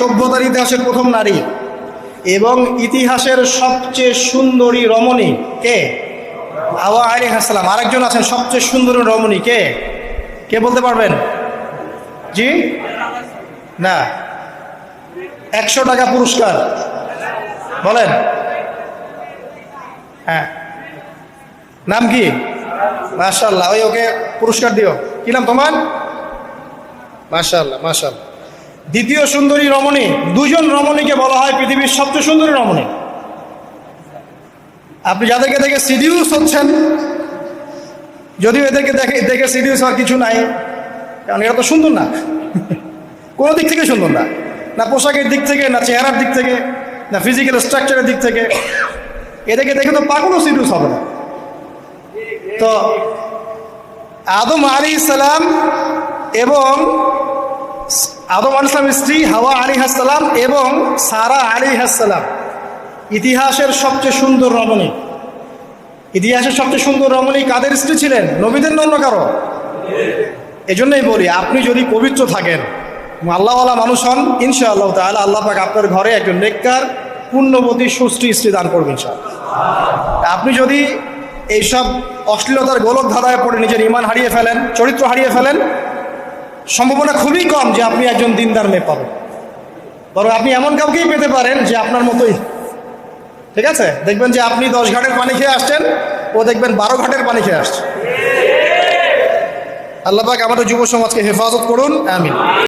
সভ্যতার ইতিহাসের প্রথম নারী এবং ইতিহাসের সবচেয়ে সুন্দরী রমণী কে? হাওয়া আলাইহিস সালাম। আরেকজন আছেন সবচেয়ে সুন্দরী রমণী কে? কে বলতে পারবেন? জি না, 100 টাকা পুরস্কার বলেন। হ্যাঁ, নাম কি? মাশাআল্লাহ, ওই ওকে পুরস্কার দিও। কি নাম তোমার? মাশাআল্লাহ মাশাআল্লাহ। দ্বিতীয় সুন্দরী রমণী, দুজন রমণীকে বলা হয় পৃথিবীর সবচেয়ে সুন্দরী রমণী। আপনি যাদেরকে দেখে সিডিউস হচ্ছেন, যদিও এদেরকে দেখে সিডিউস হওয়ার কিছু নাই, কারণ এরা তো সুন্দর না, কোনো দিক থেকে সুন্দর না, না পোশাকের দিক থেকে, না চেহারার দিক থেকে, না ফিজিক্যাল স্ট্রাকচারের দিক থেকে। এদেরকে দেখে তো পাগলও সিডিউস হবে না। তো আদম আলাইহিস সালাম এবং আদম আলাইহিস সালামের স্ত্রী হাওয়া আলাইহিস সালাম এবং সারা আলাইহিস সালাম ইতিহাসের সবচেয়ে সুন্দর রমণী। ইতিহাসের সবচেয়ে সুন্দর রমণী কাদের স্ত্রী ছিলেন? নবীদের না অন্য কারো? এজন্যই বলি, আপনি যদি পবিত্র থাকেন, আল্লাহওয়ালা মানুষ হন, ইনশাআল্লাহ তাআলা আল্লাহ পাক আপনার ঘরে একজন নেককার পুণ্যবতী সুষ্ঠী স্ত্রী দান করবেন ইনশাআল্লাহ। আপনি যদি এইসব অশ্লীলতার গোলক ধাঁধায় পড়ে নিজের ঈমান হারিয়ে ফেলেন, চরিত্র হারিয়ে ফেলেন, সম্ভাবনা খুবই কম যে আপনি একজন দিনদার মেয়ে পাবেন। বরং আপনি এমন কাউকেই পেতে পারেন যে আপনার মতোই, ঠিক আছে? দেখবেন যে আপনি 10 ঘাটের পানি খেয়ে আসছেন, ও দেখবেন 12 ঘাটের পানি খেয়ে আসছে। আল্লাহ পাক আমাদের যুব সমাজকে হেফাজত করুন, আমিন।